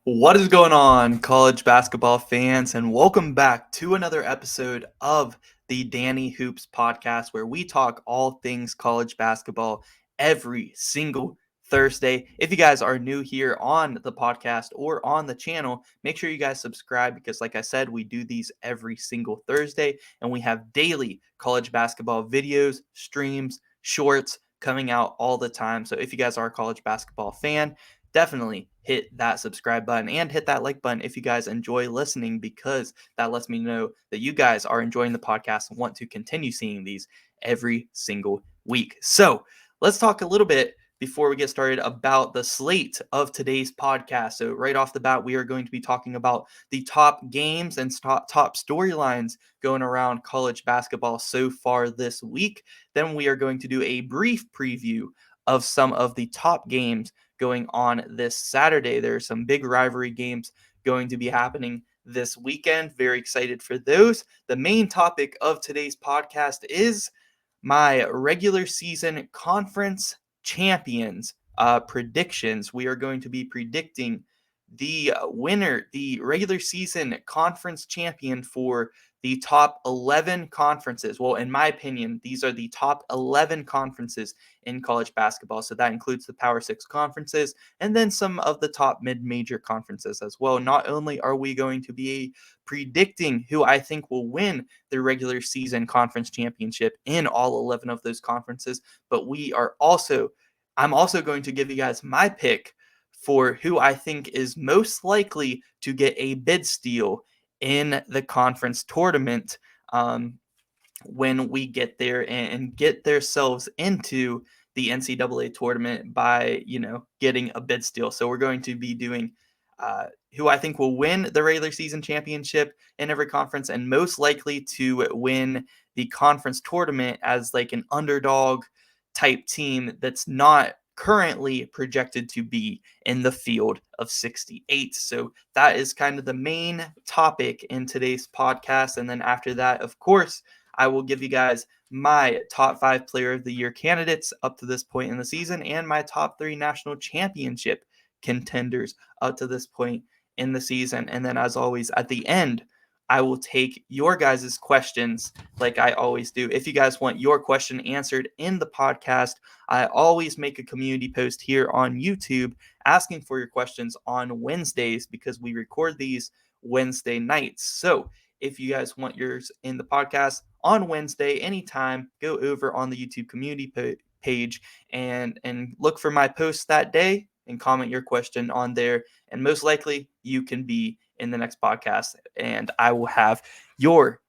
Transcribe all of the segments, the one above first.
What is going on, college basketball fans, and welcome back to another episode of the Danny Hoops podcast, where we talk all things college basketball every single Thursday. If you guys are new here on the podcast or on the channel, make sure you guys subscribe because, like I said, we do these every single Thursday, and we have daily college basketball videos, streams, shorts coming out all the time. So if you guys are a college basketball fan, definitely hit that subscribe button and hit that like button if you guys enjoy listening, because that lets me know that you guys are enjoying the podcast and want to continue seeing these every single week. So let's talk a little bit before we get started about the slate of today's podcast. So right off the bat, we are going to be talking about the top games and top storylines going around college basketball so far this week. Then we are going to do a brief preview of some of the top games going on this Saturday. There are some big rivalry games going to be happening this weekend. Very excited for those. The main topic of today's podcast is my regular season conference champions predictions. We are going to be predicting the winner, the regular season conference champion for the top 11 conferences. Well, in my opinion, these are the top 11 conferences in college basketball. So that includes the Power Six conferences and then some of the top mid-major conferences as well. Not only are we going to be predicting who I think will win the regular season conference championship in all 11 of those conferences, but I'm also going to give you guys my pick for who I think is most likely to get a bid steal in the conference tournament when we get there and get themselves into the NCAA tournament by, getting a bid steal. So we're going to be doing who I think will win the regular season championship in every conference and most likely to win the conference tournament as like an underdog type team that's not currently projected to be in the field of 68. So that is kind of the main topic in today's podcast. And then after that, of course, I will give you guys my top 5 player of the year candidates up to this point in the season and my top 3 national championship contenders up to this point in the season. And then, as always, at the end, I will take your guys' questions like I always do. If you guys want your question answered in the podcast, I always make a community post here on YouTube asking for your questions on Wednesdays because we record these Wednesday nights. So if you guys want yours in the podcast on Wednesday, anytime, go over on the YouTube community page and look for my post that day and comment your question on there. And most likely you can be in the next podcast and I will have your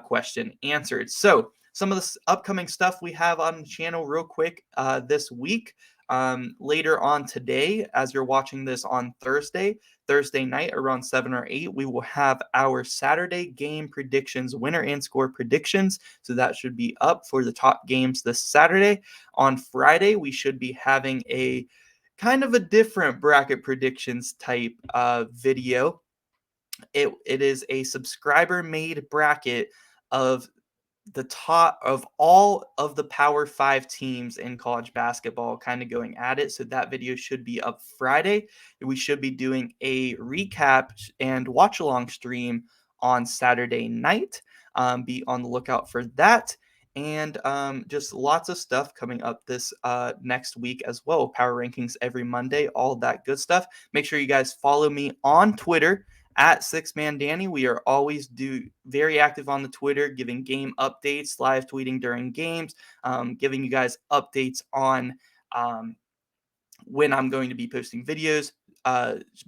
question answered. So some of the upcoming stuff we have on the channel real quick this week. Later on today, as you're watching this on Thursday night around 7 or 8, we will have our Saturday game predictions, winner and score predictions. So that should be up for the top games this Saturday. On Friday, we should be having a kind of a different bracket predictions type video. It is a subscriber made bracket of the top of all of the Power 5 teams in college basketball kind of going at it. So that video should be up Friday. We should be doing a recap and watch along stream on Saturday night. Be on the lookout for that. And just lots of stuff coming up this next week as well. Power rankings every Monday, all that good stuff. Make sure you guys follow me on Twitter at Six-Man Danny. We are always very active on the Twitter, giving game updates, live tweeting during games, giving you guys updates on when I'm going to be posting videos,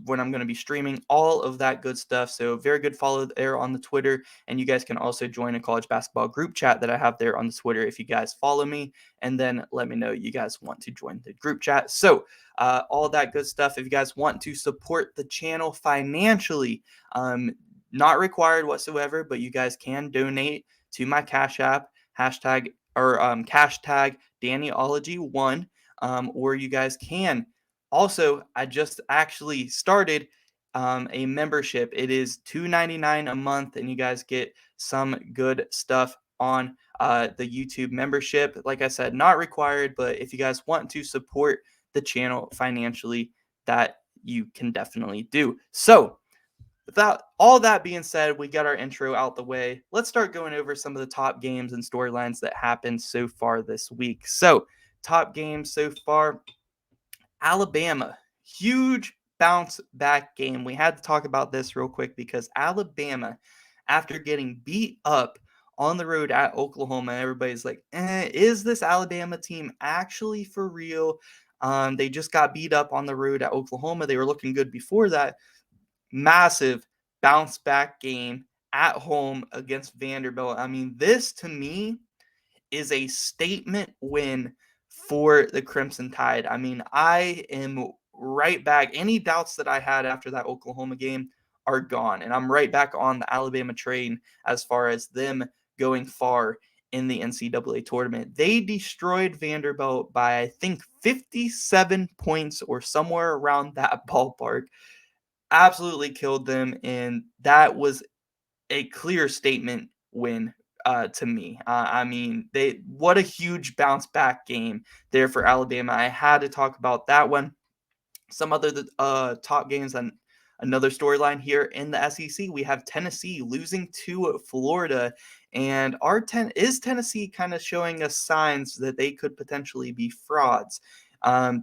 when I'm going to be streaming, all of that good stuff. So very good follow there on the Twitter. And you guys can also join a college basketball group chat that I have there on the Twitter if you guys follow me, and then let me know you guys want to join the group chat. So all that good stuff. If you guys want to support the channel financially, not required whatsoever, but you guys can donate to my Cash App, hashtag Dannyology1, or you guys can. Also, I just actually started a membership. It is $2.99 a month, and you guys get some good stuff on the YouTube membership. Like I said, not required, but if you guys want to support the channel financially, that you can definitely do. So without all that being said, we got our intro out the way. Let's start going over some of the top games and storylines that happened so far this week. So, top games so far: Alabama, huge bounce back game. We had to talk about this real quick because Alabama, after getting beat up on the road at Oklahoma, everybody's like, is this Alabama team actually for real? They just got beat up on the road at Oklahoma. They were looking good before that. Massive bounce back game at home against Vanderbilt. I mean, this to me is a statement win for the Crimson Tide. I mean, I am right back. Any doubts that I had after that Oklahoma game are gone. And I'm right back on the Alabama train as far as them going far in the NCAA tournament. They destroyed Vanderbilt by, I think, 57 points or somewhere around that ballpark. Absolutely killed them. And that was a clear statement win to me. I mean, what a huge bounce back game there for Alabama. I had to talk about that one. Some other top games and another storyline here in the SEC. We have Tennessee losing to Florida, and is Tennessee kind of showing us signs that they could potentially be frauds.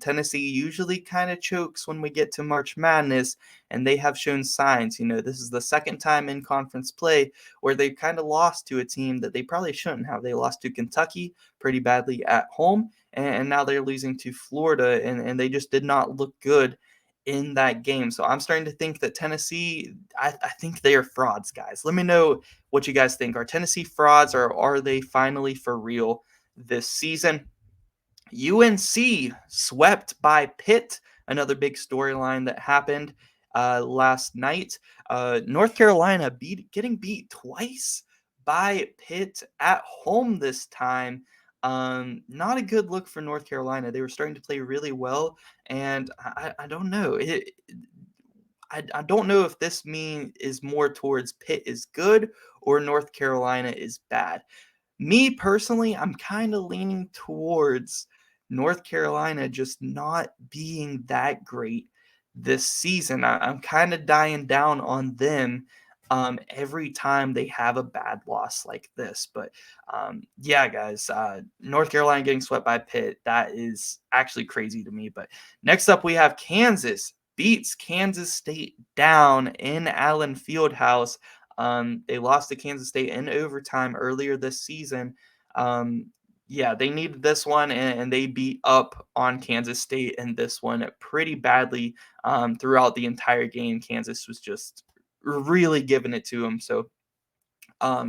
Tennessee usually kind of chokes when we get to March Madness, and they have shown signs. This is the second time in conference play where they kind of lost to a team that they probably shouldn't have. They lost to Kentucky pretty badly at home, and now they're losing to Florida, and they just did not look good in that game. So I'm starting to think that Tennessee, I think they are frauds, guys. Let me know what you guys think. Are Tennessee frauds, or are they finally for real this season? UNC swept by Pitt, another big storyline that happened last night. North Carolina getting beat twice by Pitt at home this time. Not a good look for North Carolina. They were starting to play really well, and I don't know. I don't know if this is more towards Pitt is good or North Carolina is bad. Me personally, I'm kind of leaning towards North Carolina just not being that great this season. I'm kind of dying down on them every time they have a bad loss like this. But yeah, guys, North Carolina getting swept by Pitt, that is actually crazy to me. But next up, we have Kansas beats Kansas State down in Allen Fieldhouse. They lost to Kansas State in overtime earlier this season. Yeah, they needed this one, and they beat up on Kansas State in this one pretty badly throughout the entire game. Kansas was just really giving it to them. So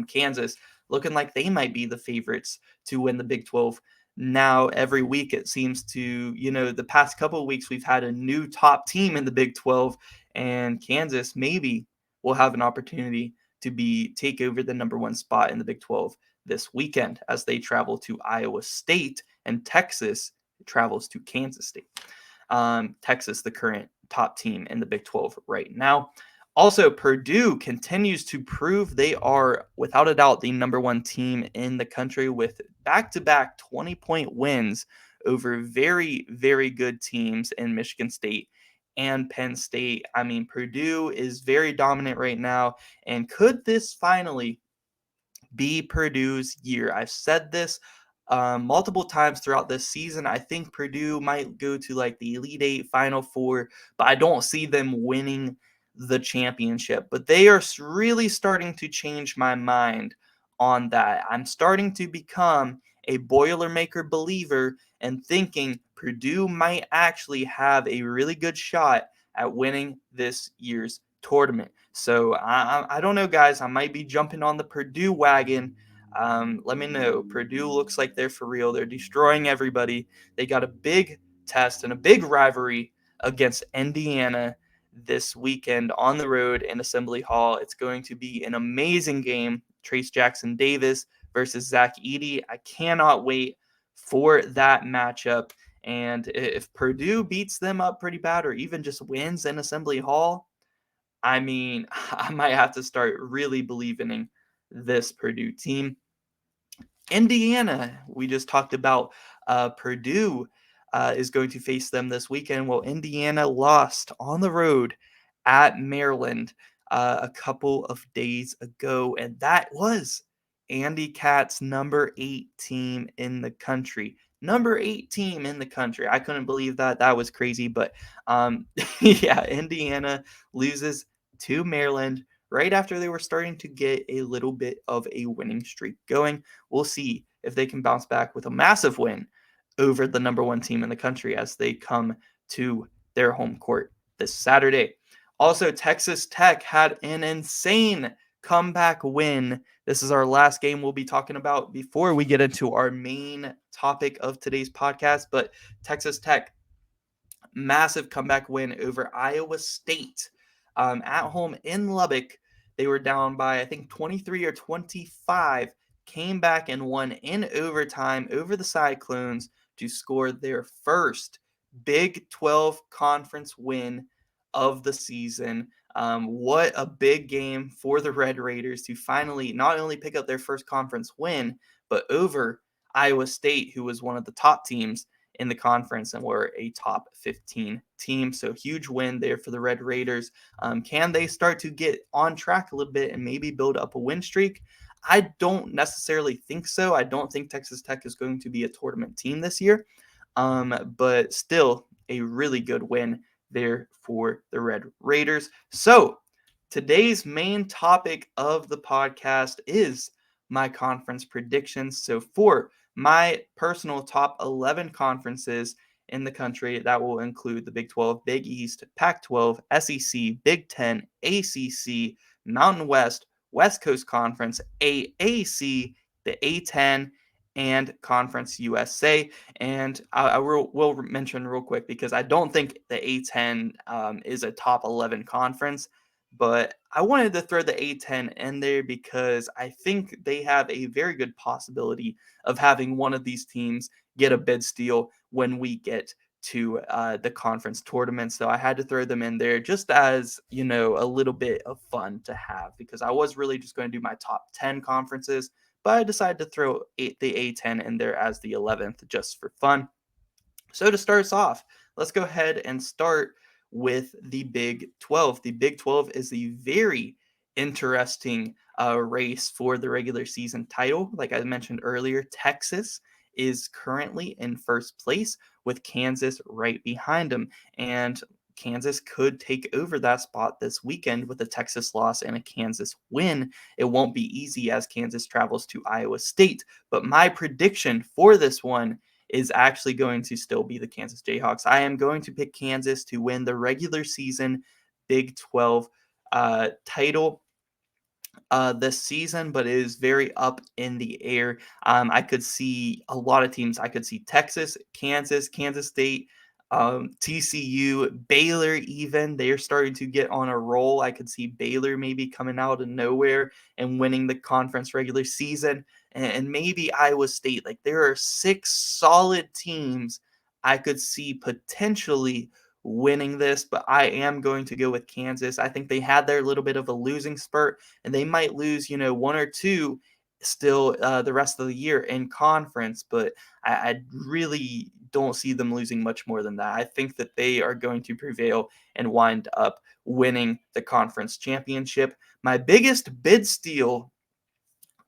Kansas looking like they might be the favorites to win the Big 12. Now, every week it seems to, the past couple of weeks we've had a new top team in the Big 12, and Kansas maybe will have an opportunity to take over the number one spot in the Big 12 this weekend as they travel to Iowa State, and Texas travels to Kansas State. Texas, the current top team in the Big 12 right now. Also, Purdue continues to prove they are, without a doubt, the number one team in the country with back-to-back 20-point wins over very, very good teams in Michigan State and Penn State. I mean, Purdue is very dominant right now, and could this finally be Purdue's year? I've said this multiple times throughout this season. I think Purdue might go to like the Elite Eight, Final Four, but I don't see them winning the championship. But they are really starting to change my mind on that. I'm starting to become a Boilermaker believer and thinking Purdue might actually have a really good shot at winning this year's tournament. So I don't know, guys. I might be jumping on the Purdue wagon. Let me know. Purdue looks like they're for real. They're destroying everybody. They got a big test and a big rivalry against Indiana this weekend on the road in Assembly Hall. It's going to be an amazing game. Trace Jackson Davis versus Zach Edey. I cannot wait for that matchup. And if Purdue beats them up pretty bad or even just wins in Assembly Hall, I mean, I might have to start really believing in this Purdue team. Indiana, we just talked about Purdue is going to face them this weekend. Well, Indiana lost on the road at Maryland a couple of days ago, and that was Andy Katz's number 8 team in the country. Number 8 team in the country. I couldn't believe that. That was crazy. But yeah, Indiana loses to Maryland right after they were starting to get a little bit of a winning streak going. We'll see if they can bounce back with a massive win over the number 1 team in the country as they come to their home court this Saturday. Also, Texas Tech had an insane comeback win. This is our last game we'll be talking about before we get into our main topic of today's podcast. But Texas Tech, massive comeback win over Iowa State at home in Lubbock. They were down by, I think, 23 or 25, came back and won in overtime over the Cyclones to score their first Big 12 conference win of the season. What a big game for the Red Raiders to finally not only pick up their first conference win, but over Iowa State, who was one of the top teams in the conference and were a top 15 team. So huge win there for the Red Raiders. Can they start to get on track a little bit and maybe build up a win streak? I don't necessarily think so. I don't think Texas Tech is going to be a tournament team this year, but still a really good win there for the Red Raiders. So today's main topic of the podcast is my conference predictions. So for my personal top 11 conferences in the country, that will include the Big 12, Big East, Pac-12, SEC, Big 10, ACC, Mountain West, West Coast Conference, AAC, the A10, and Conference USA. And I will mention real quick because I don't think the A10 is a top 11 conference, but I wanted to throw the A10 in there because I think they have a very good possibility of having one of these teams get a bid steal when we get to the conference tournament. So I had to throw them in there just as, a little bit of fun to have, because I was really just going to do my top 10 conferences, but I decided to throw the A10 in there as the 11th just for fun. So to start us off, let's go ahead and start with the Big 12. The Big 12 is a very interesting race for the regular season title. Like I mentioned earlier, Texas is currently in first place with Kansas right behind them. And Kansas could take over that spot this weekend with a Texas loss and a Kansas win. It won't be easy as Kansas travels to Iowa State. But my prediction for this one is actually going to still be the Kansas Jayhawks. I am going to pick Kansas to win the regular season Big 12 title this season, but it is very up in the air. I could see a lot of teams. I could see Texas, Kansas, Kansas State, TCU, Baylor even. They are starting to get on a roll. I could see Baylor maybe coming out of nowhere and winning the conference regular season, and maybe Iowa State. Like, there are 6 solid teams I could see potentially winning this, but I am going to go with Kansas. I think they had their little bit of a losing spurt, and they might lose, 1 or 2 still the rest of the year in conference, but I really don't see them losing much more than that. I think that they are going to prevail and wind up winning the conference championship. My biggest bid steal,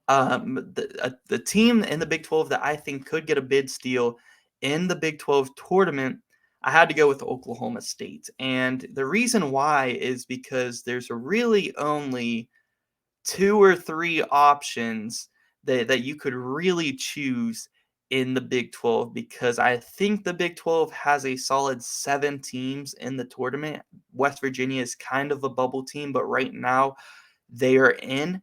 the team in the Big 12 that I think could get a bid steal in the Big 12 tournament, I had to go with Oklahoma State. And the reason why is because there's really only 2 or 3 options that you could really choose in the Big 12, because I think the Big 12 has a solid 7 teams in the tournament. West Virginia is kind of a bubble team, but right now they are in.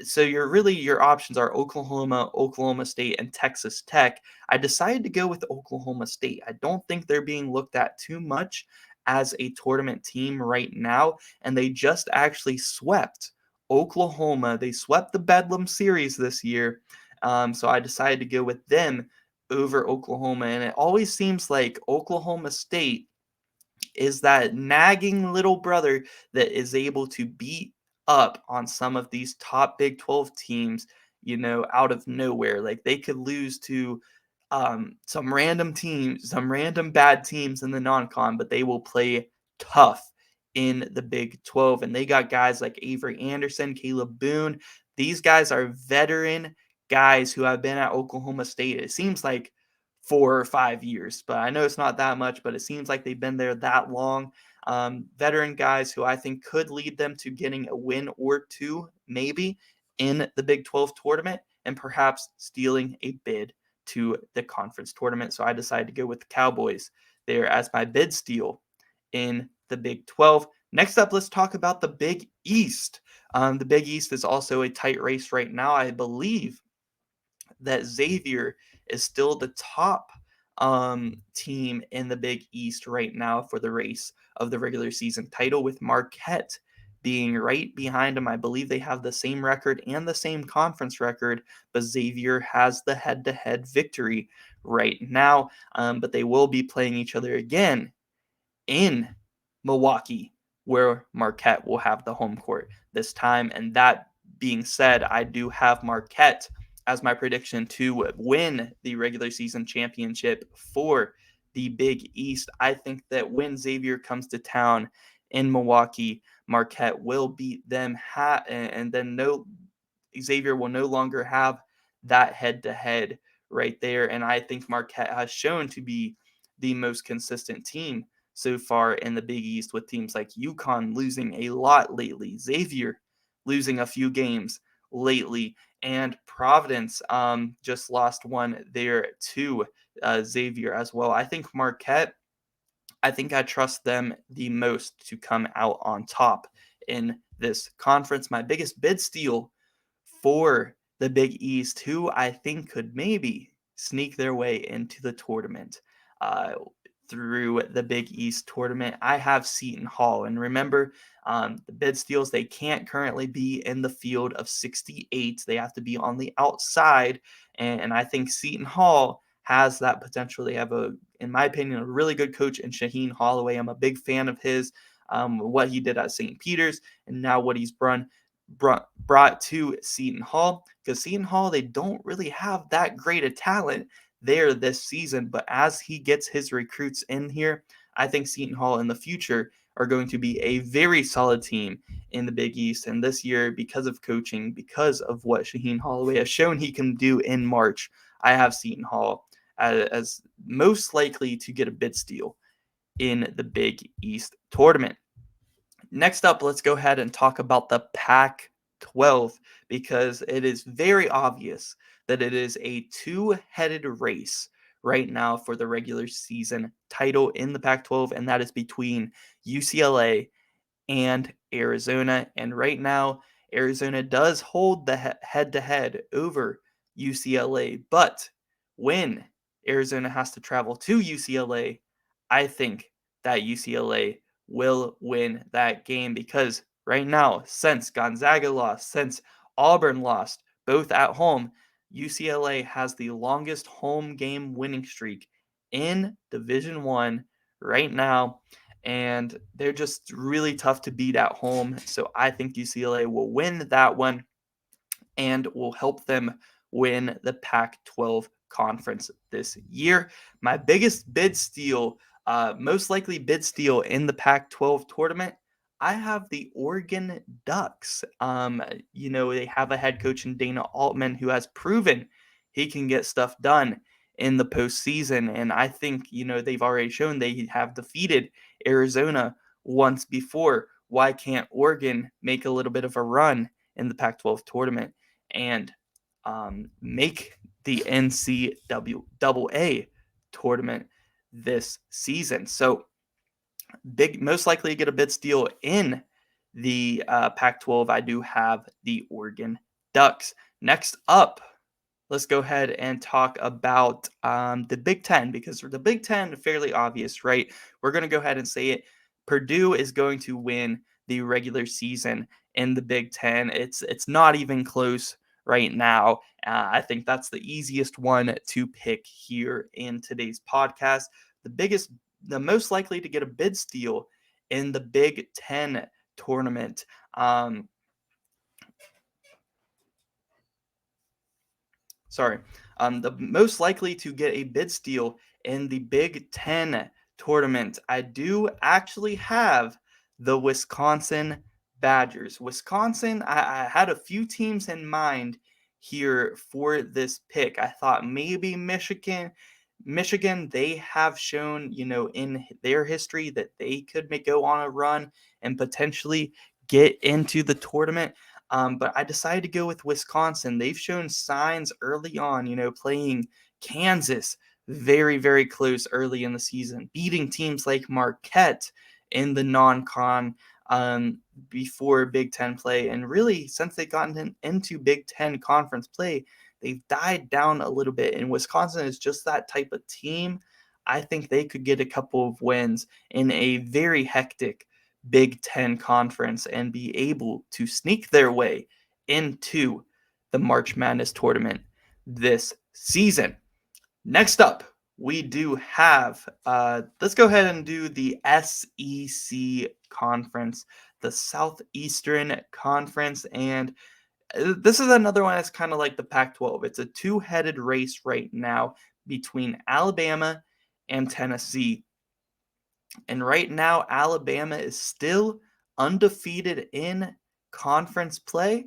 So your options are Oklahoma, Oklahoma State, and Texas Tech. I decided to go with Oklahoma State. I don't think they're being looked at too much as a tournament team right now, and they just actually swept Oklahoma. They swept the Bedlam series this year, so I decided to go with them over Oklahoma. And it always seems like Oklahoma State is that nagging little brother that is able to beat up on some of these top Big 12 teams, out of nowhere. Like, they could lose to some random teams, some random bad teams in the non-con, but they will play tough in the Big 12. And they got guys like Avery Anderson, Caleb Boone. These guys are veteran guys who have been at Oklahoma State. It seems like 4 or 5 years, but I know it's not that much, but it seems like they've been there that long. Veteran guys who I think could lead them to getting a win or two, maybe, in the Big 12 tournament and perhaps stealing a bid to the conference tournament. So I decided to go with the Cowboys there as my bid steal in the Big 12. Next up, let's talk about the Big East. The Big East is also a tight race right now. I believe that Xavier is still the top team in the Big East right now for the race of the regular season title, with Marquette being right behind them. I believe they have the same record and the same conference record, but Xavier has the head-to-head victory right now. But they will be playing each other again in Milwaukee, where Marquette will have the home court this time. And that being said, I do have Marquette as my prediction to win the regular season championship for the Big East. I think that when Xavier comes to town in Milwaukee, Marquette will beat them, and then Xavier will no longer have that head-to-head right there. And I think Marquette has shown to be the most consistent team so far in the Big East, with teams like UConn losing a lot lately, Xavier losing a few games lately, and Providence just lost one there to Xavier as well. I think Marquette, I think I trust them the most to come out on top in this conference. My biggest bid steal for the Big East, who I think could maybe sneak their way into the tournament uh, through the Big East tournament. I have Seton Hall. And remember, the bid steals, they can't currently be in the field of 68. They have to be on the outside. And I think Seton Hall has that potential. They have, in my opinion, a really good coach in Shaheen Holloway. I'm a big fan of his, what he did at St. Peter's, and now what he's brought to Seton Hall, because Seton Hall, they don't really have that great a talent there this season. But as he gets his recruits in here, I think Seton Hall in the future are going to be a very solid team in the Big East. And this year, because of coaching, because of what Shaheen Holloway has shown he can do in March, I have Seton Hall as most likely to get a bid steal in the Big East tournament. Next up, let's go ahead and talk about the Pac-12, because it is very obvious that it is a two-headed race right now for the regular season title in the Pac-12, and that is between UCLA and Arizona. And right now, Arizona does hold the head-to-head over UCLA, but when Arizona has to travel to UCLA, I think that UCLA will win that game, because right now, since Gonzaga lost, since Auburn lost, both at home, UCLA has the longest home game winning streak in Division One right now, and they're just really tough to beat at home. So I think UCLA will win that one and will help them win the Pac-12 conference this year. My biggest bid steal, most likely bid steal in the Pac-12 tournament, I have the Oregon Ducks. They have a head coach in Dana Altman who has proven he can get stuff done in the postseason. And I think, they've already shown they have defeated Arizona once before. Why can't Oregon make a little bit of a run in the Pac-12 tournament and make the NCAA tournament this season? So most likely get a bid steal in the Pac-12. I do have the Oregon Ducks. Next up, let's go ahead and talk about the Big Ten, because the Big Ten, fairly obvious, right? We're going to go ahead and say it. Purdue is going to win the regular season in the Big Ten. It's not even close right now. I think that's the easiest one to pick here in today's podcast. The most likely to get a bid steal in the Big Ten tournament. sorry, the most likely to get a bid steal in the Big Ten tournament, I do actually have the Wisconsin Badgers. Wisconsin, I had a few teams in mind here for this pick. I thought maybe Michigan. Michigan, they have shown, in their history that they could go on a run and potentially get into the tournament. But I decided to go with Wisconsin. They've shown signs early on, playing Kansas very, very close early in the season, beating teams like Marquette in the non-con um, before Big Ten play. And really, since they've gotten into Big Ten conference play, they've died down a little bit. And Wisconsin is just that type of team. I think they could get a couple of wins in a very hectic Big Ten conference and be able to sneak their way into the March Madness tournament this season. Next up, we do have, let's go ahead and do the SEC conference, the Southeastern Conference. And this is another one that's kind of like the Pac-12. It's a two-headed race right now between Alabama and Tennessee. And right now, Alabama is still undefeated in conference play.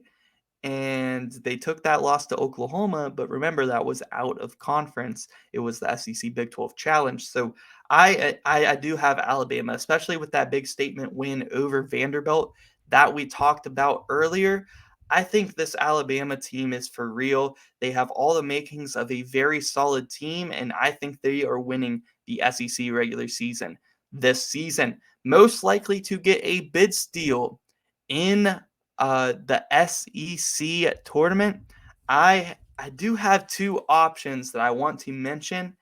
And they took that loss to Oklahoma, but remember that was out of conference. It was the SEC Big 12 Challenge. So I do have Alabama, especially with that big statement win over Vanderbilt that we talked about earlier. I think this Alabama team is for real. They have all the makings of a very solid team, and I think they are winning the SEC regular season this season. Most likely to get a bid steal in the SEC tournament. I do have two options that I want to mention,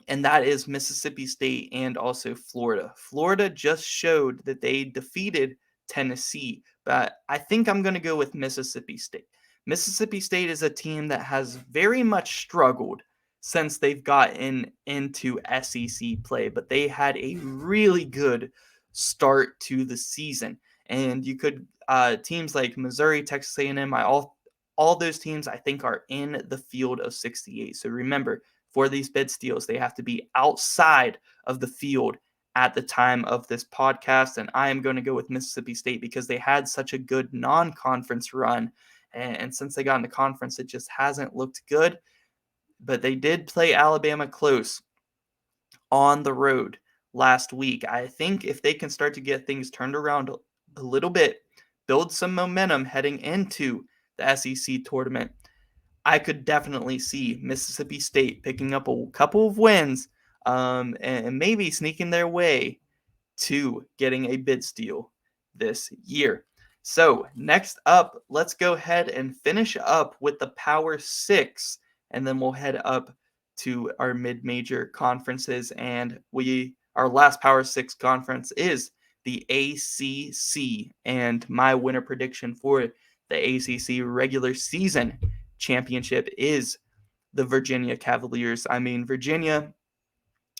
and that is Mississippi State and also Florida. Florida just showed that they defeated Tennessee, but I think I'm going to go with Mississippi State. Mississippi State is a team that has very much struggled since they've gotten into SEC play, but they had a really good start to the season. And you could teams like Missouri, Texas A&M, all those teams I think are in the field of 68. So remember, for these bid steals, they have to be outside of the field at the time of this podcast. And I am going to go with Mississippi State because they had such a good non-conference run. And since they got into conference, it just hasn't looked good. But they did play Alabama close on the road last week. I think if they can start to get things turned around a little bit, build some momentum heading into the SEC tournament, I could definitely see Mississippi State picking up a couple of wins and maybe sneaking their way to getting a bid steal this year. So next up, let's go ahead and finish up with the Power Six, and then we'll head up to our mid-major conferences. And our last Power Six conference is the ACC, and my winner prediction for the ACC regular season championship is the Virginia Cavaliers. I mean, Virginia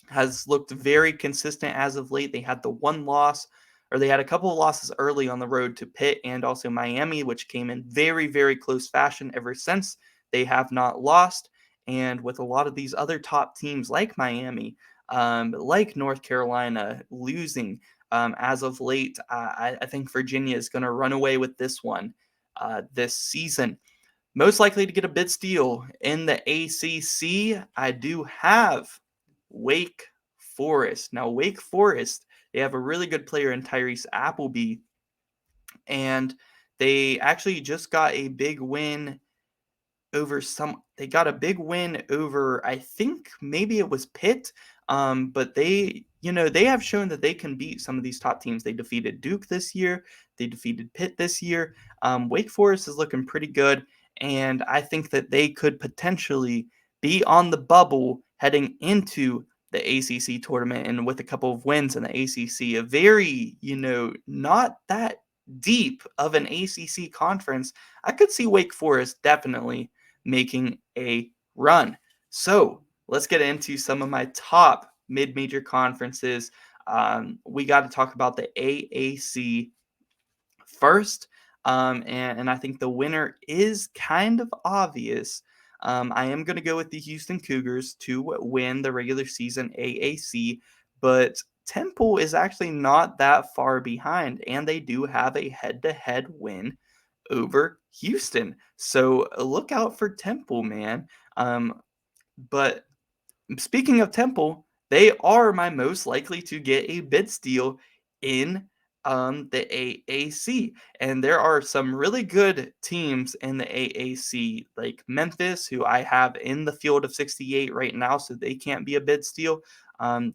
has looked very consistent as of late. They had the one loss, or they had a couple of losses early on the road to Pitt and also Miami, which came in very, very close fashion ever since. They have not lost. And with a lot of these other top teams like Miami, like North Carolina losing as of late, I think Virginia is going to run away with this one this season. Most likely to get a bid steal in the ACC, I do have Wake Forest. Now, Wake Forest, they have a really good player in Tyrese Appleby, and they actually just got a big win over I think maybe it was Pitt, but they have shown that they can beat some of these top teams. They defeated Duke this year, they defeated Pitt this year. Wake Forest is looking pretty good, and I think that they could potentially be on the bubble heading into the ACC tournament, and with a couple of wins in the ACC, a very, not that deep of an ACC conference, I could see Wake Forest definitely making a run. So let's get into some of my top mid-major conferences. We got to talk about the AAC first. And I think the winner is kind of obvious. I am going to go with the Houston Cougars to win the regular season AAC, but Temple is actually not that far behind, and they do have a head-to-head win over Houston. So look out for Temple, man. But speaking of Temple, they are my most likely to get a bid steal in the AAC. And there are some really good teams in the AAC, like Memphis, who I have in the field of 68 right now, so they can't be a bid steal.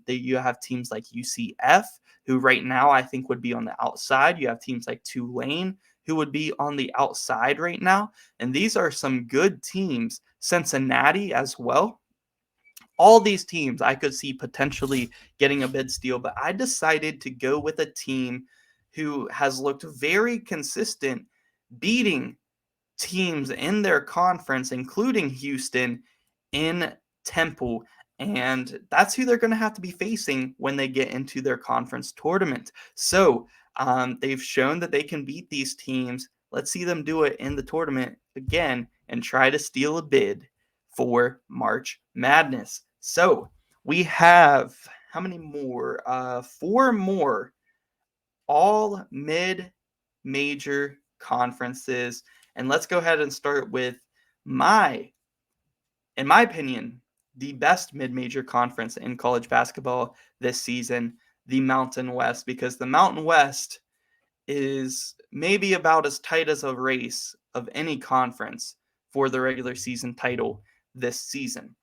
You have teams like UCF, who right now I think would be on the outside. You have teams like Tulane, who would be on the outside right now. And these are some good teams. Cincinnati as well. All these teams I could see potentially getting a bid steal, but I decided to go with a team who has looked very consistent, beating teams in their conference, including Houston, in Temple. And that's who they're going to have to be facing when they get into their conference tournament. So they've shown that they can beat these teams. Let's see them do it in the tournament again and try to steal a bid for March Madness. So we have how many more? 4 more, all mid-major conferences. And let's go ahead and start with in my opinion, the best mid-major conference in college basketball this season, the Mountain West, because the Mountain West is maybe about as tight as a race of any conference for the regular season title this season.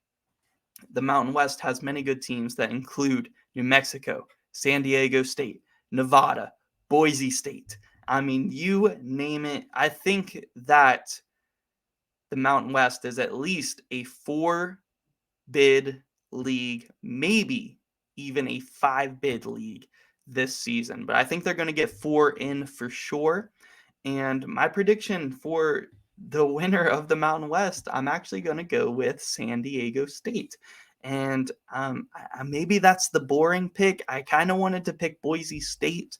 The Mountain West has many good teams that include New Mexico, San Diego State, Nevada, Boise State. I mean, you name it. I think that the Mountain West is at least a 4-bid league, maybe even a 5-bid league this season. But I think they're going to get 4 in for sure. And my prediction for the winner of the Mountain West, I'm actually going to go with San Diego State. And maybe that's the boring pick. I kind of wanted to pick Boise State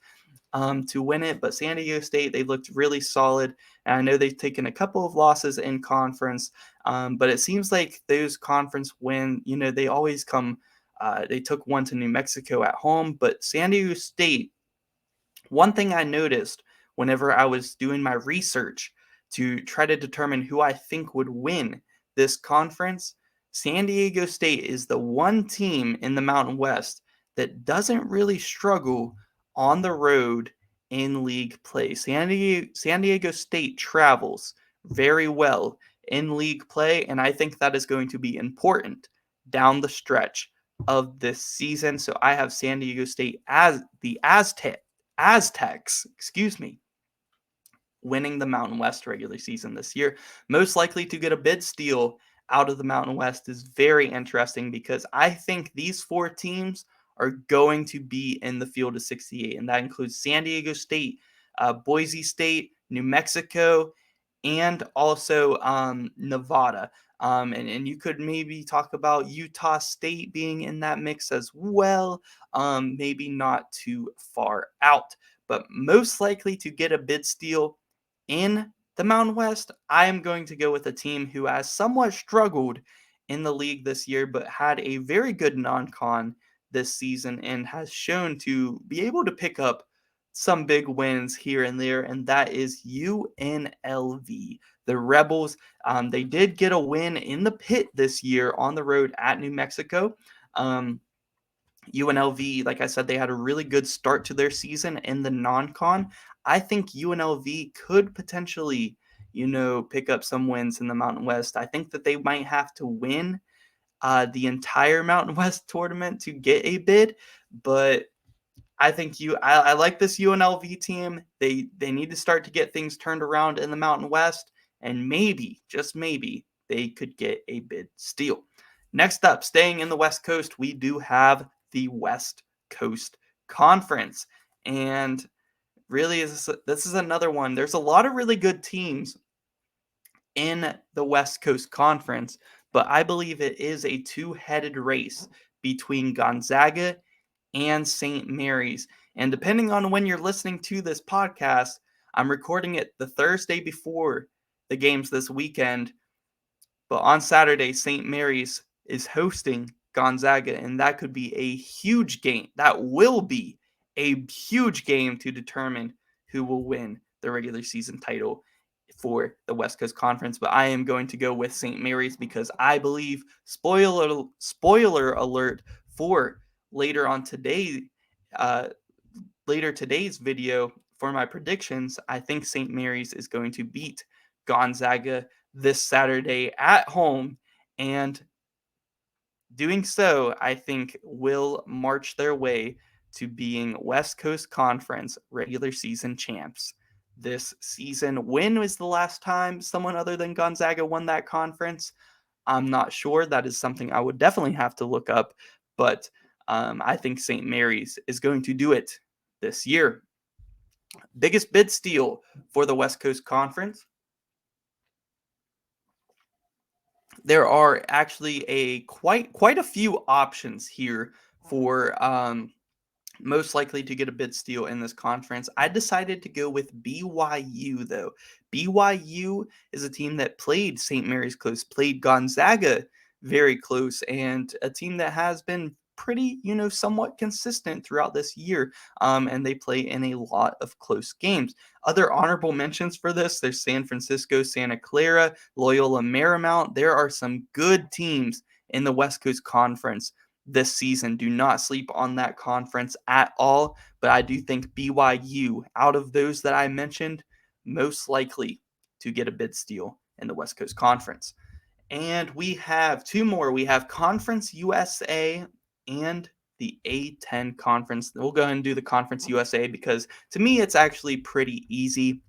to win it, but San Diego State, they looked really solid. And I know they've taken a couple of losses in conference, but it seems like those conference wins, they always come. They took one to New Mexico at home, but San Diego State, one thing I noticed whenever I was doing my research to try to determine who I think would win this conference, San Diego State is the one team in the Mountain West that doesn't really struggle on the road in league play. San Diego State travels very well in league play, and I think that is going to be important down the stretch of this season. So I have San Diego State as the Aztecs, winning the Mountain West regular season this year. Most likely to get a bid steal out of the Mountain West is very interesting because I think these 4 teams are going to be in the field of 68, and that includes San Diego State, Boise State, New Mexico, and also Nevada. And you could maybe talk about Utah State being in that mix as well, maybe not too far out. But most likely to get a bid steal in the Mountain West, I am going to go with a team who has somewhat struggled in the league this year, but had a very good non-con this season and has shown to be able to pick up some big wins here and there, and that is UNLV. The Rebels, they did get a win in the pit this year on the road at New Mexico. UNLV, like I said, they had a really good start to their season in the non-con. I think UNLV could potentially, pick up some wins in the Mountain West. I think that they might have to win the entire Mountain West tournament to get a bid, but I think I like this UNLV team. They need to start to get things turned around in the Mountain West, and maybe, just maybe, they could get a bid steal. Next up, staying in the West Coast, we do have the West Coast Conference. And really, this is another one. There's a lot of really good teams in the West Coast Conference, but I believe it is a 2-headed race between Gonzaga and St. Mary's. And depending on when you're listening to this podcast, I'm recording it the Thursday before the games this weekend. But on Saturday, St. Mary's is hosting Gonzaga, and that could be a huge game. That will be a huge game to determine who will win the regular season title for the West Coast Conference. But I am going to go with St. Mary's because I believe, spoiler alert for later on today, uh, later today's video for my predictions, I think St. Mary's is going to beat Gonzaga this Saturday at home, and doing so, I think, will march their way to being West Coast Conference regular season champs this season. When was the last time someone other than Gonzaga won that conference? I'm not sure. That is something I would definitely have to look up, but I think St. Mary's is going to do it this year. Biggest bid steal for the West Coast Conference. There are actually quite a few options here for most likely to get a bid steal in this conference. I decided to go with BYU, though. BYU is a team that played St. Mary's close, played Gonzaga very close, and a team that has been pretty, somewhat consistent throughout this year. And they play in a lot of close games. Other honorable mentions for this, there's San Francisco, Santa Clara, Loyola Marymount. There are some good teams in the West Coast Conference this season. Do not sleep on that conference at all. But I do think BYU, out of those that I mentioned, most likely to get a bid steal in the West Coast Conference. And we have two more. We have Conference USA and the A10 Conference. We'll go ahead and do the Conference USA because to me it's actually pretty easy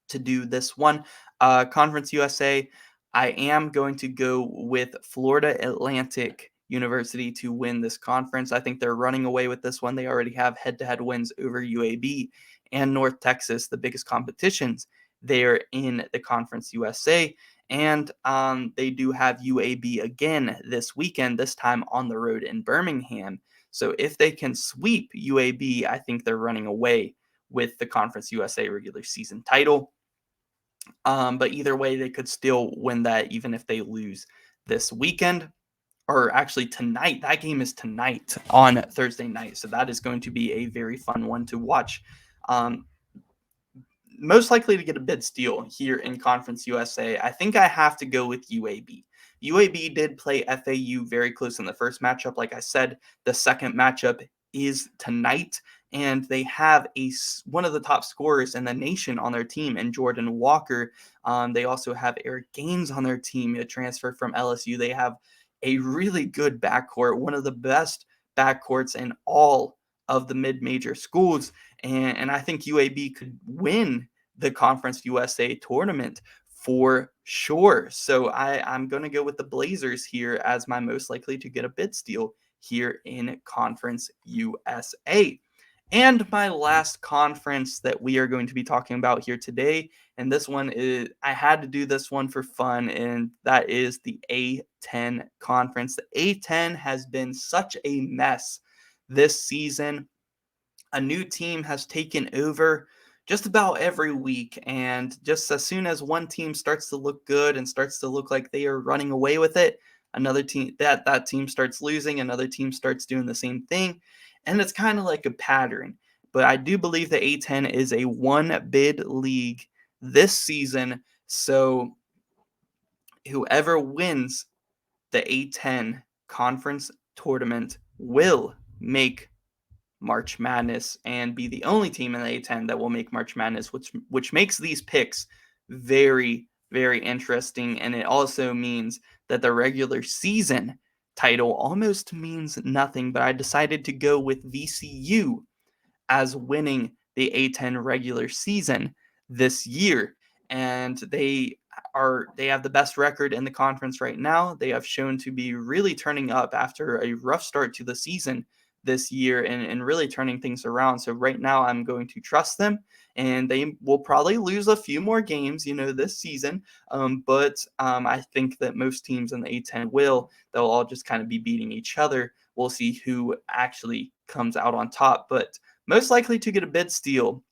to do this one. Conference USA, I am going to go with Florida Atlantic University to win this conference. I think they're running away with this one. They already have head-to-head wins over UAB and North Texas, the biggest competitions there in the Conference USA. And they do have UAB again this weekend, this time on the road in Birmingham. So if they can sweep UAB, I think they're running away with the Conference USA regular season title. But either way, they could still win that even if they lose this weekend. Or actually tonight. That game is tonight on Thursday night. So that is going to be a very fun one to watch. Most likely to get a bid steal here in Conference USA, I think I have to go with UAB. UAB did play FAU very close in the first matchup. Like I said, the second matchup is tonight, and they have one of the top scorers in the nation on their team, and Jordan Walker. They also have Eric Gaines on their team, a transfer from LSU. They have a really good backcourt, one of the best backcourts in all of the mid-major schools. And I think UAB could win the Conference USA tournament for sure. So I'm going to go with the Blazers here as my most likely to get a bid steal here in Conference USA. And my last conference that we are going to be talking about here today, and this one is, I had to do this one for fun, and that is the A10 conference. The A10 has been such a mess this season. A new team has taken over just about every week, and just as soon as one team starts to look good and starts to look like they are running away with it, another team that team starts losing, another team starts doing the same thing, and it's kind of like a pattern. But I do believe the A10 is a one bid league this season, so whoever wins the A10 conference tournament will make March Madness and be the only team in the A10 that will make March Madness, which makes these picks very, very interesting. And it also means that the regular season title almost means nothing, but I decided to go with VCU as winning the A10 regular season this year. And they have the best record in the conference right now. They have shown to be really turning up after a rough start to the season this year and really turning things around. So right now I'm going to trust them, and they will probably lose a few more games, this season. But I think that most teams in the A10 they'll all just kind of be beating each other. We'll see who actually comes out on top. But most likely to get a bid steal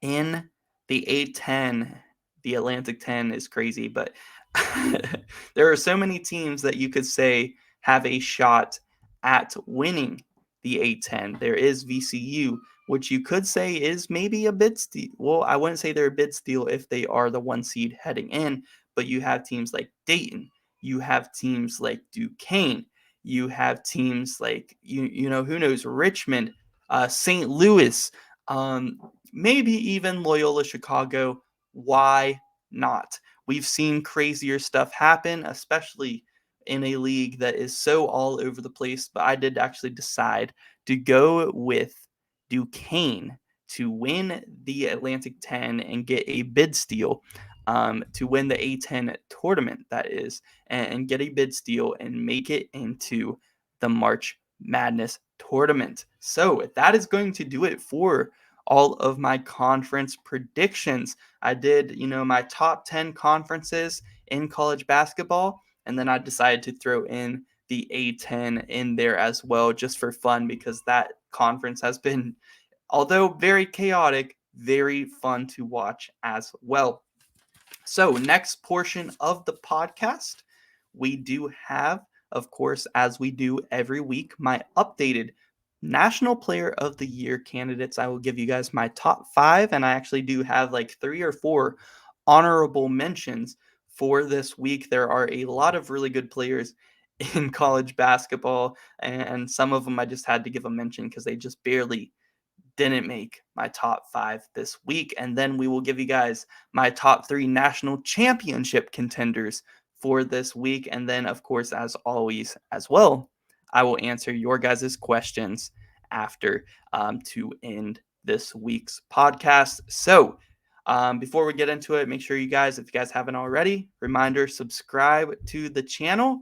in the A10 the Atlantic 10 is crazy, but there are so many teams that you could say have a shot at winning the A10. There is VCU, which you could say is maybe a bid steal. Well, I wouldn't say they're a bid steal if they are the 1 seed heading in, but you have teams like Dayton, you have teams like Duquesne, you have teams like who knows, Richmond, St. Louis, maybe even Loyola Chicago. Why not? We've seen crazier stuff happen, especially in a league that is so all over the place. But I did actually decide to go with Duquesne to win the Atlantic 10 and get a bid steal, to win the A10 tournament, that is, and get a bid steal and make it into the March Madness tournament. So that is going to do it for all of my conference predictions. I did, my top 10 conferences in college basketball, and then I decided to throw in the A10 in there as well, just for fun, because that conference has been, although very chaotic, very fun to watch as well. So, next portion of the podcast, we do have, of course, as we do every week, my updated National Player of the Year candidates. I will give you guys my top 5, and I actually do have like 3 or 4 honorable mentions for this week. There are a lot of really good players in college basketball, and some of them I just had to give a mention because they just barely didn't make my top 5 this week. And then we will give you guys my top 3 national championship contenders for this week. And then, of course, as always, as well, I will answer your guys' questions after, to end this week's podcast. So, before we get into it, make sure you guys, if you guys haven't already, reminder, subscribe to the channel.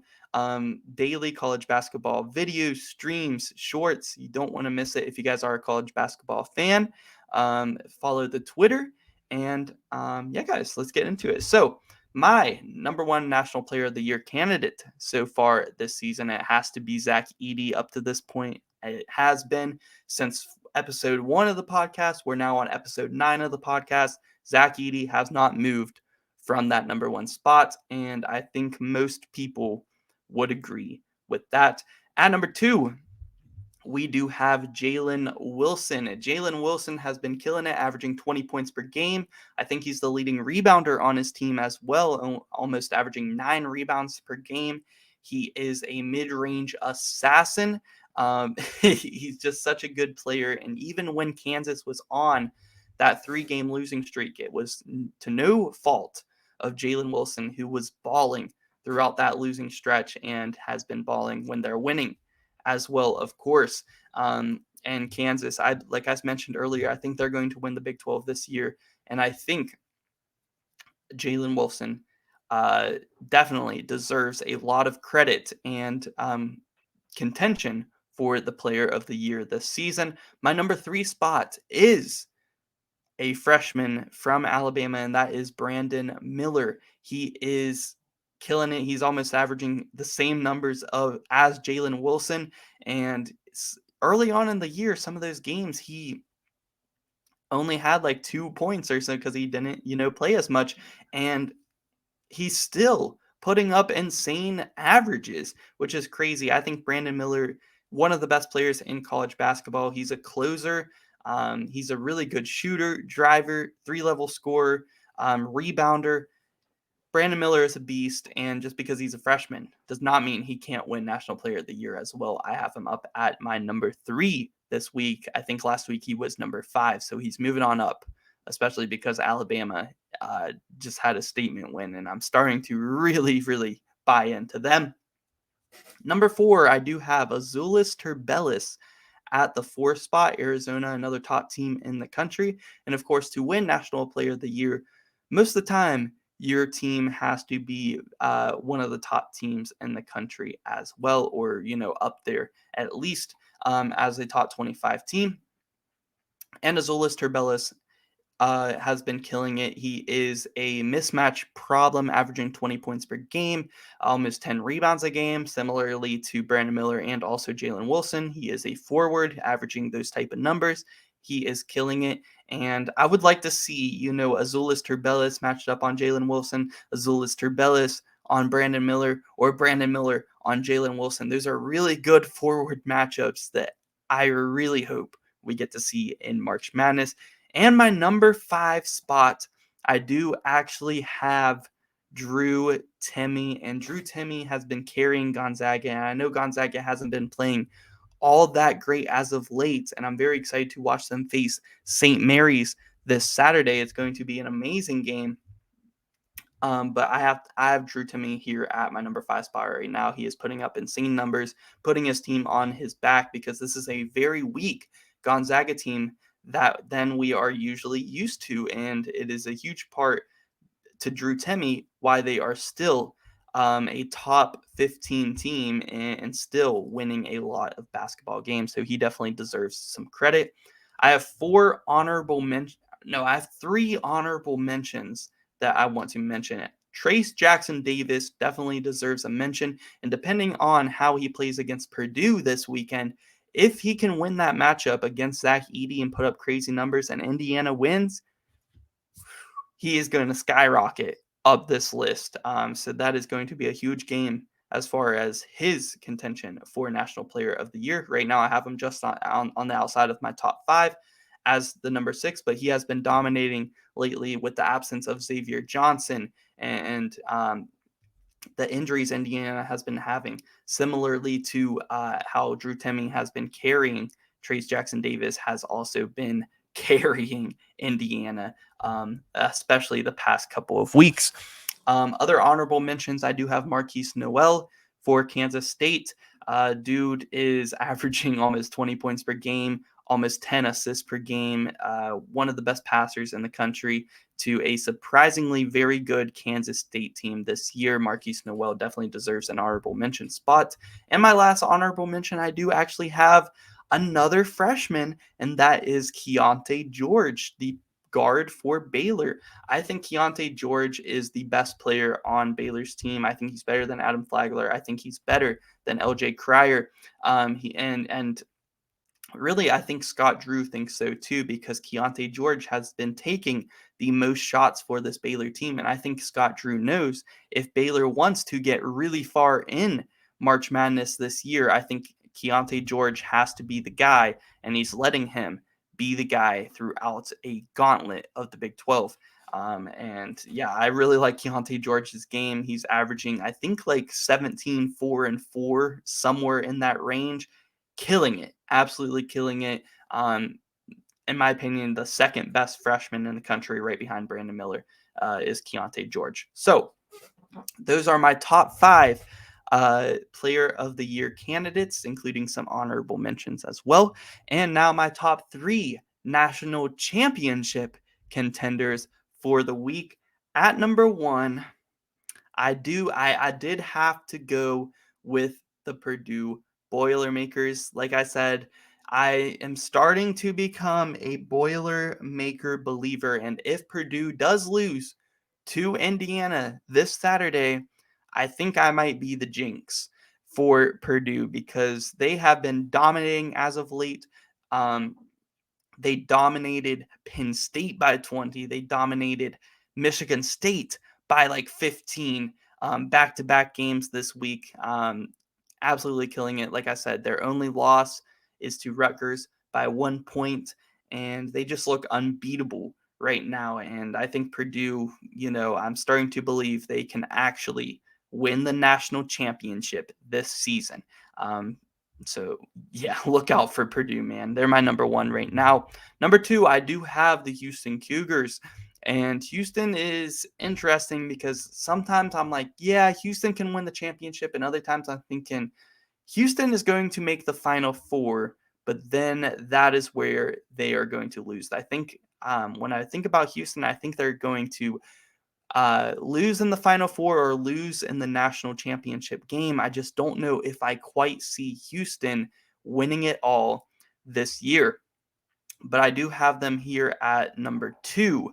Daily college basketball videos, streams, shorts. You don't want to miss it if you guys are a college basketball fan. Follow the Twitter. And yeah, guys, let's get into it. So, my number 1 National Player of the Year candidate so far this season, it has to be Zach Edey. Up to this point, it has been since episode 1 of the podcast. We're now on episode 9 of the podcast. Zach Edey has not moved from that number 1 spot, and I think most people would agree with that. At number 2, we do have Jalen Wilson. Jalen Wilson has been killing it, averaging 20 points per game. I think he's the leading rebounder on his team as well, almost averaging 9 rebounds per game. He is a mid-range assassin. He's just such a good player. And even when Kansas was on that 3-game losing streak, it was to no fault of Jalen Wilson, who was balling throughout that losing stretch and has been balling when they're winning as well, of course. And Kansas, like I mentioned earlier, I think they're going to win the Big 12 this year. And I think Jalen Wilson definitely deserves a lot of credit and contention for the Player of the Year this season. My number 3 spot is a freshman from Alabama, and that is Brandon Miller. He is killing it. He's almost averaging the same numbers as Jalen Wilson. And early on in the year, some of those games, he only had like 2 points or so because he didn't, play as much. And he's still putting up insane averages, which is crazy. I think Brandon Miller, one of the best players in college basketball. He's a closer. He's a really good shooter, driver, 3-level scorer, rebounder. Brandon Miller is a beast, and just because he's a freshman does not mean he can't win National Player of the Year as well. I have him up at my number 3 this week. I think last week he was number 5, so he's moving on up, especially because Alabama just had a statement win, and I'm starting to really, really buy into them. Number 4, I do have Azuolas Tubelis at the 4 spot. Arizona, another top team in the country. And of course, to win National Player of the Year, most of the time, your team has to be one of the top teams in the country as well, or, up there at least as a top 25 team. And Azuolas Tubelis has been killing it. He is a mismatch problem, averaging 20 points per game, almost 10 rebounds a game, similarly to Brandon Miller and also Jalen Wilson. He is a forward, averaging those type of numbers. He is killing it. And I would like to see, Azulis Turbellis matched up on Jalen Wilson, Azulis Turbellis on Brandon Miller, or Brandon Miller on Jalen Wilson. Those are really good forward matchups that I really hope we get to see in March Madness. And my number 5 spot, I do actually have Drew Timme, and Drew Timme has been carrying Gonzaga, and I know Gonzaga hasn't been playing all that great as of late, and I'm very excited to watch them face St. Mary's this Saturday. It's going to be an amazing game. But I have Drew Timme here at my number 5 spot right now. He is putting up insane numbers, putting his team on his back, because this is a very weak Gonzaga team that then we are usually used to, and it is a huge part to Drew Timme why they are still a top 15 team and still winning a lot of basketball games. So he definitely deserves some credit. I have I have 3 honorable mentions that I want to mention. Trace Jackson Davis definitely deserves a mention. And depending on how he plays against Purdue this weekend, if he can win that matchup against Zach Edey and put up crazy numbers and Indiana wins, he is going to skyrocket up this list. So that is going to be a huge game as far as his contention for National Player of the Year. Right now, I have him just on the outside of my top 5 as the number 6, but he has been dominating lately with the absence of Xavier Johnson and the injuries Indiana has been having, similarly to how Drew Timme has been carrying. Trace Jackson Davis has also been carrying Indiana, especially the past couple of weeks. Other honorable mentions, I do have Marquise Noel for Kansas State. Dude is averaging almost 20 points per game, almost 10 assists per game, one of the best passers in the country to a surprisingly very good Kansas State team this year. Marquise Noel definitely deserves an honorable mention spot. And my last honorable mention, I do actually have another freshman, and that is Keontae George, the guard for Baylor. I think Keontae George is the best player on Baylor's team. I think he's better than Adam Flagler. I think he's better than LJ Cryer. And really, I think Scott Drew thinks so too, because Keontae George has been taking the most shots for this Baylor team. And I think Scott Drew knows if Baylor wants to get really far in March Madness this year, I think Keontae George has to be the guy, and he's letting him be the guy throughout a gauntlet of the Big 12. And yeah, I really like Keontae George's game. He's averaging, I think, like 17, 4, and 4, somewhere in that range. Killing it, absolutely killing it. In my opinion, the second best freshman in the country, right behind Brandon Miller, is Keontae George. So those are my top 5 Player of the Year candidates, including some honorable mentions as well. And now my top 3 national championship contenders for the week. At number 1, I did have to go with the Purdue Boilermakers. Like I said, I am starting to become a Boilermaker believer, and if Purdue does lose to Indiana this Saturday, I think I might be the jinx for Purdue, because they have been dominating as of late. They dominated Penn State by 20. They dominated Michigan State by like 15, back-to-back games this week. Absolutely killing it. Like I said, their only loss is to Rutgers by 1 point, and they just look unbeatable right now. And I think Purdue, I'm starting to believe they can actually win the national championship this season. So yeah, look out for Purdue, man. They're my number 1 right now. Number 2, I do have the Houston Cougars. And Houston is interesting because sometimes I'm like, yeah, Houston can win the championship. And other times I'm thinking Houston is going to make the Final Four, but then that is where they are going to lose. I think when I think about Houston, I think they're going to lose in the Final Four or lose in the national championship game. I just don't know if I quite see Houston winning it all this year. But I do have them here at number 2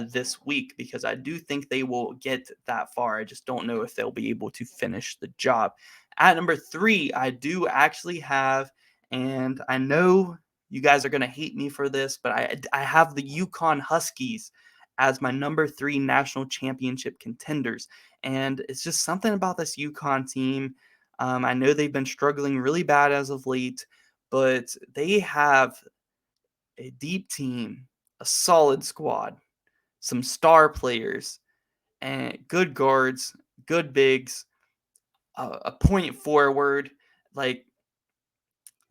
this week, because I do think they will get that far. I just don't know if they'll be able to finish the job. At number 3, I do actually have, and I know you guys are going to hate me for this, but I have the UConn Huskies as my number 3 national championship contenders. And it's just something about this UConn team. I know they've been struggling really bad as of late, but they have a deep team, a solid squad, some star players, and good guards, good bigs, a point forward. Like,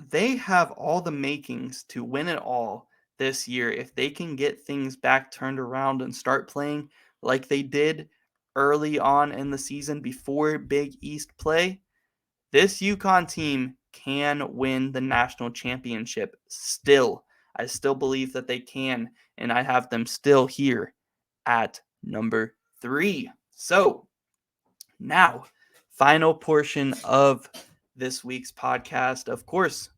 they have all the makings to win it all this year if they can get things back turned around and start playing like they did early on in the season before Big East play. This UConn team can win the national championship still. I still believe that they can, and I have them still here at number 3. So now, final portion of this week's podcast. Of course,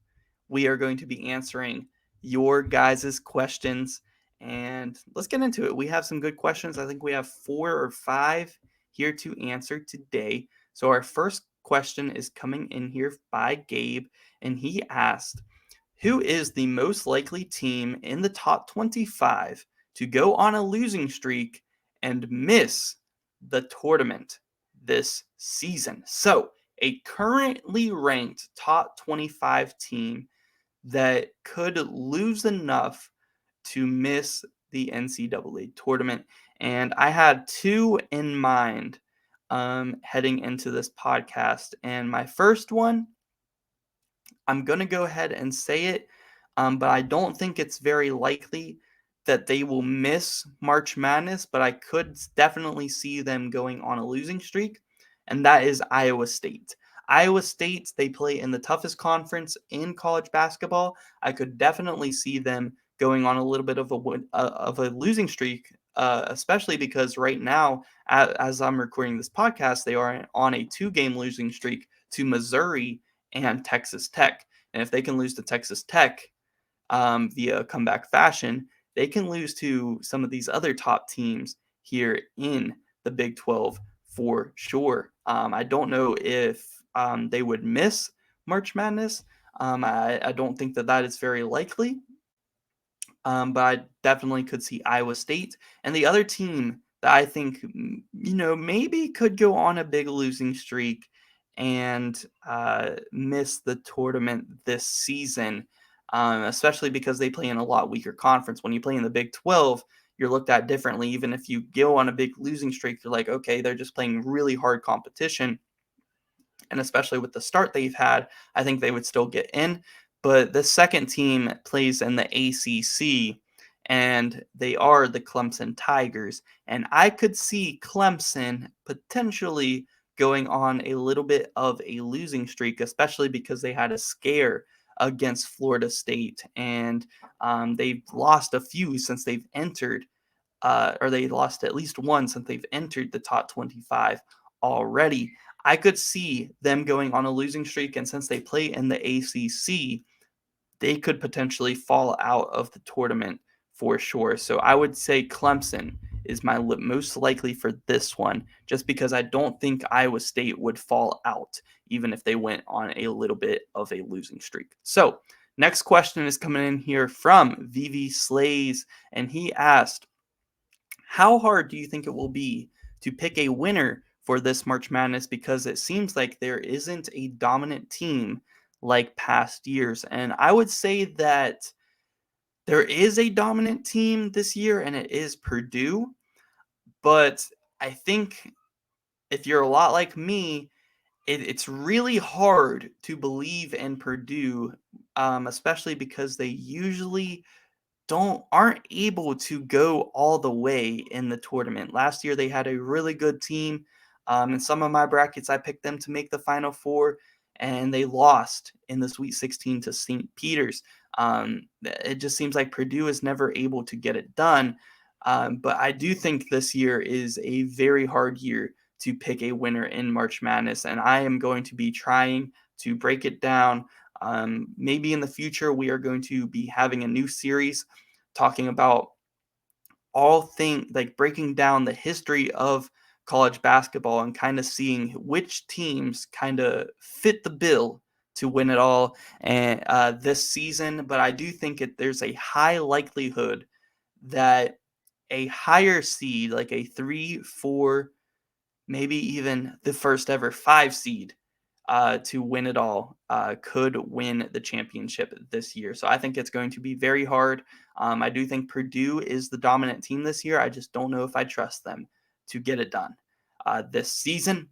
we are going to be answering your guys' questions, and let's get into it. We have some good questions. I think we have 4 or 5 here to answer today. So our first question is coming in here by Gabe, and he asked, who is the most likely team in the top 25 to go on a losing streak and miss the tournament this season? So a currently ranked top 25 team that could lose enough to miss the NCAA tournament. And I had 2 in mind heading into this podcast. And my first one, I'm going to go ahead and say it, but I don't think it's very likely that they will miss March Madness, but I could definitely see them going on a losing streak, and that is Iowa State. Iowa State, they play in the toughest conference in college basketball. I could definitely see them going on a little bit of a losing streak, especially because right now, as I'm recording this podcast, they are on a 2-game losing streak to Missouri and Texas Tech. And if they can lose to Texas Tech via comeback fashion, they can lose to some of these other top teams here in the Big 12 for sure. I don't know if they would miss March Madness. I don't think that is very likely. But I definitely could see Iowa State. And the other team that I think, maybe could go on a big losing streak and miss the tournament this season, especially because they play in a lot weaker conference. When you play in the Big 12, you're looked at differently. Even if you go on a big losing streak, you're like, okay, they're just playing really hard competition. And especially with the start they've had, I think they would still get in. But the second team plays in the ACC, and they are the Clemson Tigers. And I could see Clemson potentially going on a little bit of a losing streak, especially because they had a scare against Florida State. And they've lost a few since they've entered, or they lost at least one since they've entered the top 25 already. I could see them going on a losing streak, and since they play in the ACC, they could potentially fall out of the tournament for sure. So I would say Clemson is my most likely for this one, just because I don't think Iowa State would fall out, even if they went on a little bit of a losing streak. So next question is coming in here from VV Slays, and he asked, how hard do you think it will be to pick a winner for this March Madness, because it seems like there isn't a dominant team like past years? And I would say that there is a dominant team this year, and it is Purdue. But I think if you're a lot like me, it's really hard to believe in Purdue, especially because they usually aren't able to go all the way in the tournament. Last year they had a really good team. In some of my brackets, I picked them to make the Final Four, and they lost in the Sweet 16 to St. Peter's. It just seems like Purdue is never able to get it done. But I do think this year is a very hard year to pick a winner in March Madness, and I am going to be trying to break it down. Maybe in the future, we are going to be having a new series talking about all things, like breaking down the history of college basketball and kind of seeing which teams kind of fit the bill to win it all and this season, but I do think there's a high likelihood that a higher seed, like a 3, 4, maybe even the first ever 5 seed to win it all, could win the championship this year. So I think it's going to be very hard. I do think Purdue is the dominant team this year. I just don't know if I trust them to get it done this season.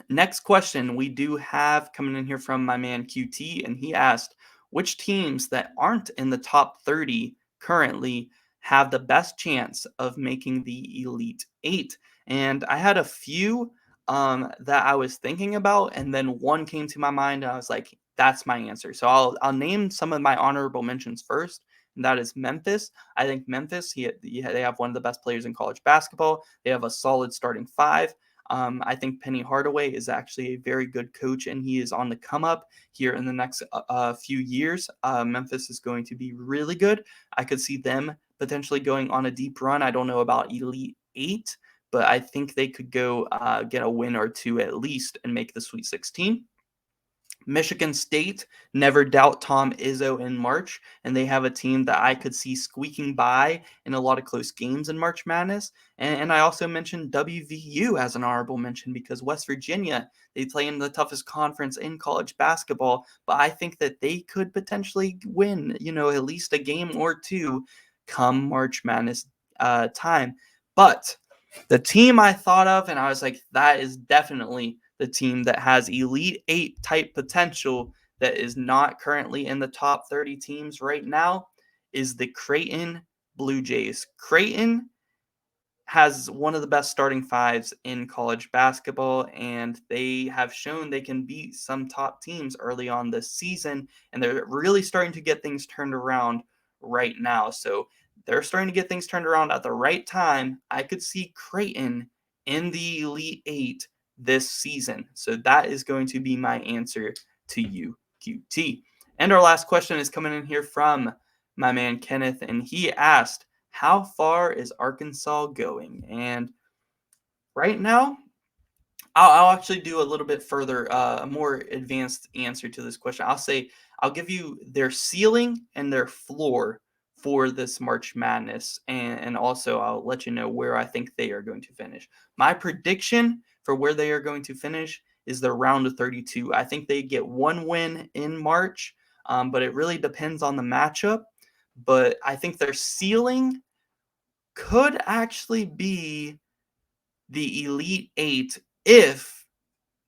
Next question we do have coming in here from my man QT, and he asked, which teams that aren't in the top 30 currently have the best chance of making the Elite Eight? And I had a few that I was thinking about, and then one came to my mind, and I was like, that's my answer. So I'll name some of my honorable mentions first, and that is Memphis. I think Memphis, they have one of the best players in college basketball. They have a solid starting five. I think Penny Hardaway is actually a very good coach, and he is on the come up here in the next few years. Memphis is going to be really good. I could see them potentially going on a deep run. I don't know about Elite Eight, but I think they could go get a win or two at least and make the Sweet 16. Michigan State, never doubt Tom Izzo in March, and they have a team that I could see squeaking by in a lot of close games in March Madness. And I also mentioned WVU as an honorable mention because West Virginia, they play in the toughest conference in college basketball, but I think that they could potentially win, at least a game or two come March Madness time. But the team I thought of, and I was like, that is definitely the team that has Elite Eight type potential that is not currently in the top 30 teams right now, is the Creighton Blue Jays. Creighton has one of the best starting fives in college basketball, and they have shown they can beat some top teams early on this season, and they're really starting to get things turned around right now. So they're starting to get things turned around at the right time. I could see Creighton in the Elite Eight this season. So that is going to be my answer to you, QT. And our last question is coming in here from my man Kenneth, and he asked, how far is Arkansas going? And right now, I'll actually do a little bit further, a more advanced answer to this question. I'll give you their ceiling and their floor for this March Madness, and also I'll let you know where I think they are going to finish. My prediction for where they are going to finish is the round of 32. I think they get one win in March, but it really depends on the matchup. But I think their ceiling could actually be the Elite Eight if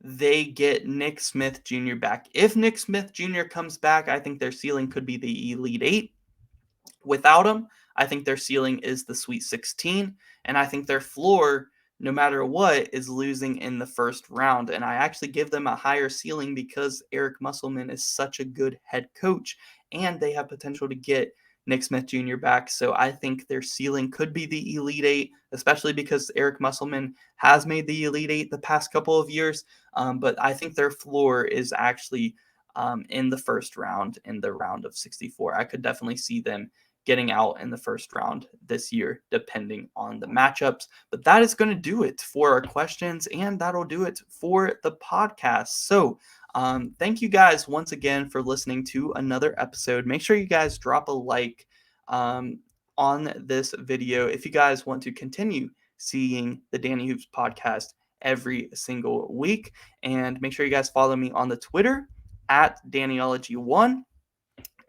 they get Nick Smith Jr. back. If Nick Smith Jr. comes back, I think their ceiling could be the Elite Eight. Without him, I think their ceiling is the Sweet 16, and I think their floor, no matter what, is losing in the first round. And I actually give them a higher ceiling because Eric Musselman is such a good head coach, and they have potential to get Nick Smith Jr. back. So I think their ceiling could be the Elite Eight, especially because Eric Musselman has made the Elite Eight the past couple of years. But I think their floor is actually in the first round, in the round of 64. I could definitely see them getting out in the first round this year, depending on the matchups. But that is going to do it for our questions, and that'll do it for the podcast. So thank you guys once again for listening to another episode. Make sure you guys drop a like on this video if you guys want to continue seeing the Danny Hoops podcast every single week. And make sure you guys follow me on the Twitter at Dannyology1.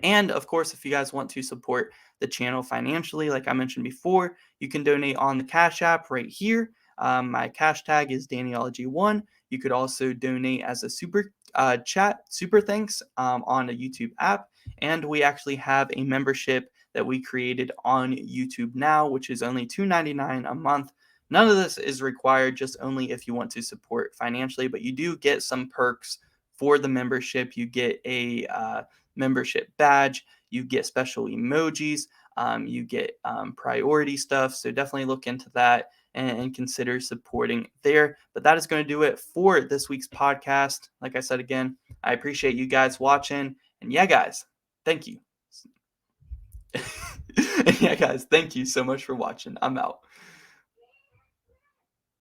And of course, if you guys want to support the channel financially, like I mentioned before, you can donate on the Cash App right here. My cash tag is Dannyology1. You could also donate as a super thanks on a YouTube app. And we actually have a membership that we created on YouTube now, which is only $2.99 a month. None of this is required, just only if you want to support financially, but you do get some perks for the membership. You get a membership badge, you get special emojis, you get priority stuff. So definitely look into that and consider supporting there. But that is going to do it for this week's podcast. Like I said again, I appreciate you guys watching. And yeah, guys, thank you. Yeah, guys, thank you so much for watching. I'm out.